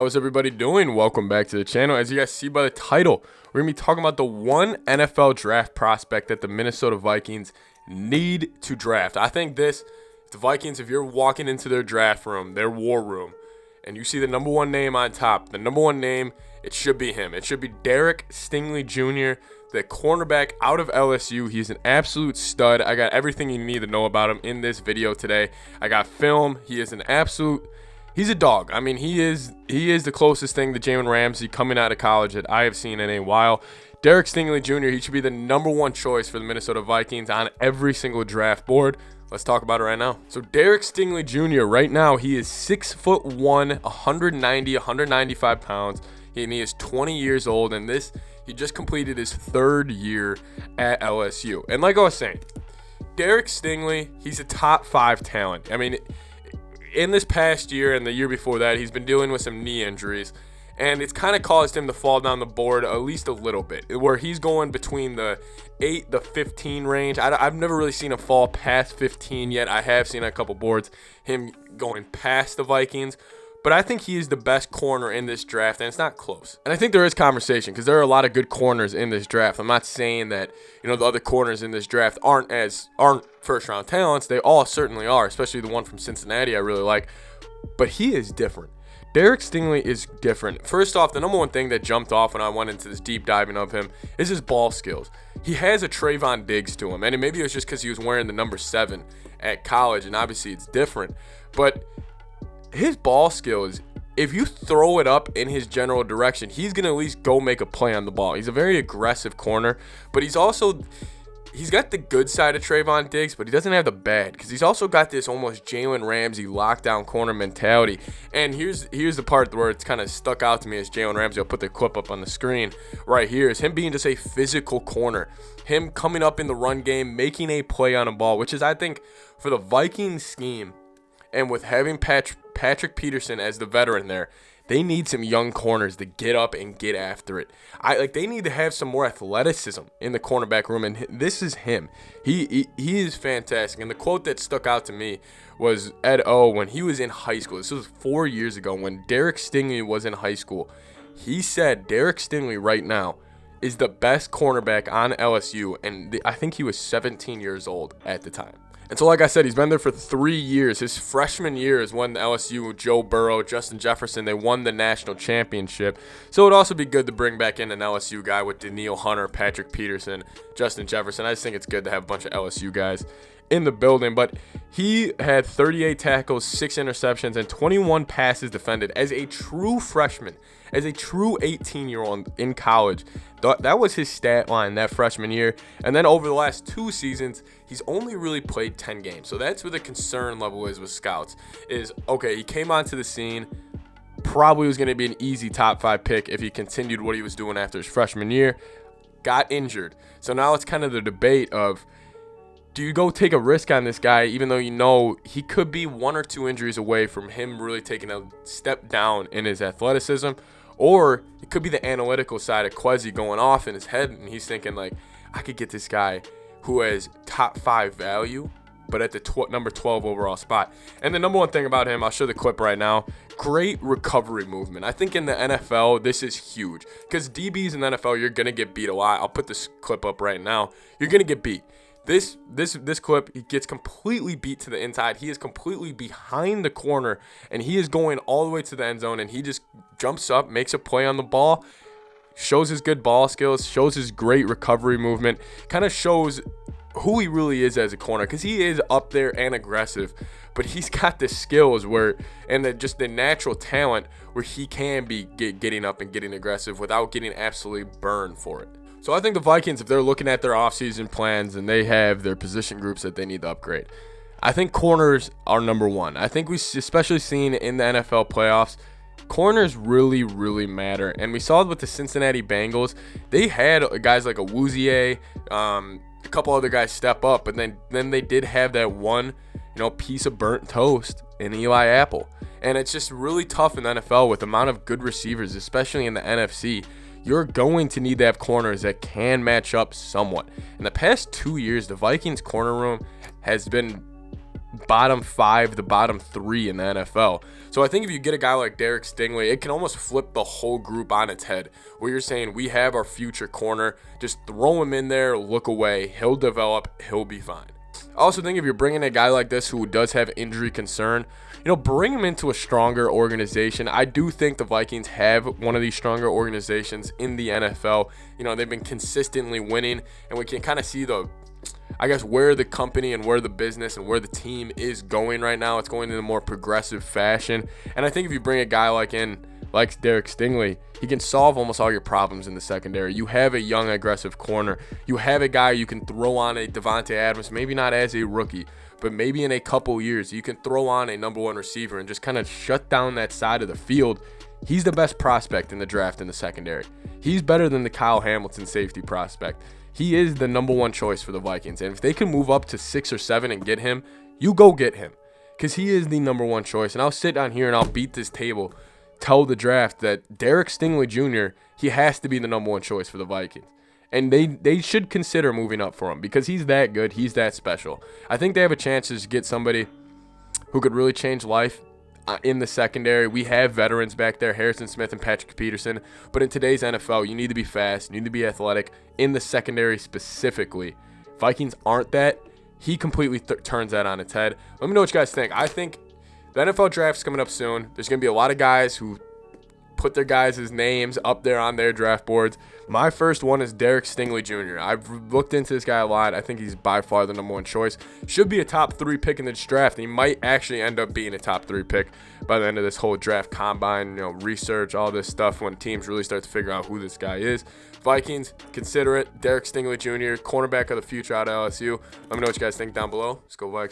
How's everybody doing? Welcome back to the channel. As you guys see by the title, we're going to be talking about the one NFL draft prospect that the Minnesota Vikings need to draft. I think the Vikings, if you're walking into their draft room, their war room, and you see the number one name on top, the number one name, it should be him. It should be Derek Stingley Jr., the cornerback out of LSU. He's an absolute stud. I got everything you need to know about him in this video today. I got film. He's a dog. I mean, he is the closest thing to Jalen Ramsey coming out of college that I have seen in a while. Derek Stingley Jr., he should be the number one choice for the Minnesota Vikings on every single draft board. Let's talk about it right now. So Derek Stingley Jr., right now, he is 6'1", 195 pounds. And he is 20 years old, and he just completed his third year at LSU. And like I was saying, Derek Stingley, he's a top 5 talent. I mean, in this past year and the year before that, he's been dealing with some knee injuries, and it's kind of caused him to fall down the board at least a little bit, where he's going between the 8 to 15 range. I've never really seen him fall past 15 yet. I have seen on a couple boards him going past the Vikings, but I think he is the best corner in this draft, and it's not close. And I think there is conversation because there are a lot of good corners in this draft. I'm not saying that the other corners in this draft aren't first-round talents. They all certainly are, especially the one from Cincinnati I really like. But he is different. Derek Stingley is different. First off, the number one thing that jumped off when I went into this deep diving of him is his ball skills. He has a Trayvon Diggs to him, and maybe it was just because he was wearing the number 7 at college, and obviously it's different. But his ball skills, if you throw it up in his general direction, he's going to at least go make a play on the ball. He's a very aggressive corner, but he's got the good side of Trayvon Diggs, but he doesn't have the bad, because he's also got this almost Jalen Ramsey lockdown corner mentality. And here's the part where it's kind of stuck out to me as Jalen Ramsey. I'll put the clip up on the screen right here. Is him being just a physical corner, him coming up in the run game, making a play on a ball, which is, I think, for the Vikings scheme, and with having Patrick Peterson as the veteran there, they need some young corners to get up and get after it. They need to have some more athleticism in the cornerback room, and this is him. He is fantastic. And the quote that stuck out to me was Ed O when he was in high school. This was 4 years ago when Derek Stingley was in high school. He said Derek Stingley right now is the best cornerback on LSU, and I think he was 17 years old at the time. And so, like I said, he's been there for 3 years. His freshman year is when the LSU, Joe Burrow, Justin Jefferson, they won the national championship. So it would also be good to bring back in an LSU guy with Danielle Hunter, Patrick Peterson, Justin Jefferson. I just think it's good to have a bunch of LSU guys in the building. But he had 38 tackles, 6 interceptions, and 21 passes defended as a true freshman, as a true 18-year-old in college. That was his stat line that freshman year. And then over the last 2 seasons, he's only really played 10 games. So that's where the concern level is with scouts. Is, okay, he came onto the scene, probably was going to be an easy top 5 pick if he continued what he was doing after his freshman year. Got injured. So now it's kind of the debate of, do you go take a risk on this guy, even though he could be 1 or 2 injuries away from him really taking a step down in his athleticism? Or it could be the analytical side of Kwesi going off in his head, and he's thinking, I could get this guy who has top 5 value, but at the number 12 overall spot. And the number one thing about him, I'll show the clip right now, great recovery movement. I think in the NFL, this is huge, because DBs in the NFL, you're going to get beat a lot. I'll put this clip up right now. You're going to get beat. This clip, he gets completely beat to the inside. He is completely behind the corner, and he is going all the way to the end zone, and he just jumps up, makes a play on the ball, shows his good ball skills, shows his great recovery movement, kind of shows who he really is as a corner, because he is up there and aggressive, but he's got the skills and just the natural talent where he can be getting up and getting aggressive without getting absolutely burned for it. So I think the Vikings, if they're looking at their offseason plans and they have their position groups that they need to upgrade, I think corners are number one. I think we especially seen in the NFL playoffs, corners really, really matter. And we saw it with the Cincinnati Bengals. They had guys like a Wouzier, a couple other guys step up, but then they did have that one, piece of burnt toast in Eli Apple. And it's just really tough in the NFL with the amount of good receivers, especially in the NFC. You're going to need to have corners that can match up somewhat. In the past 2 years, the Vikings corner room has been bottom 5 to bottom 3 in the NFL. So I think if you get a guy like Derek Stingley, it can almost flip the whole group on its head, where you're saying we have our future corner, just throw him in there, look away, he'll develop, he'll be fine. I also think if you're bringing a guy like this who does have injury concern, bring him into a stronger organization. I do think the Vikings have one of these stronger organizations in the NFL. They've been consistently winning, and we can kind of see where the company and where the business and where the team is going right now. It's going in a more progressive fashion. And I think if you bring a guy like Derek Stingley, he can solve almost all your problems in the secondary. You have a young, aggressive corner. You have a guy you can throw on a Devontae Adams, maybe not as a rookie, but maybe in a couple years, you can throw on a number one receiver and just kind of shut down that side of the field. He's the best prospect in the draft in the secondary. He's better than the Kyle Hamilton safety prospect. He is the number one choice for the Vikings. And if they can move up to 6 or 7 and get him, you go get him, because he is the number one choice. And I'll sit down here and I'll beat this table, tell the draft that Derek Stingley Jr., he has to be the number one choice for the Vikings. And they should consider moving up for him, because he's that good. He's that special. I think they have a chance to get somebody who could really change life in the secondary. We have veterans back there, Harrison Smith and Patrick Peterson. But in today's NFL, you need to be fast. You need to be athletic in the secondary specifically. Vikings aren't that. He completely turns that on its head. Let me know what you guys think. I think the NFL draft's coming up soon. There's going to be a lot of guys who put their guys' names up there on their draft boards. My first one is Derek Stingley Jr. I've looked into this guy a lot. I think he's by far the number one choice. Should be a top 3 pick in this draft. He might actually end up being a top 3 pick by the end of this whole draft combine, research, all this stuff, when teams really start to figure out who this guy is. Vikings, consider it. Derek Stingley Jr., cornerback of the future out of LSU. Let me know what you guys think down below. Let's go Vikes.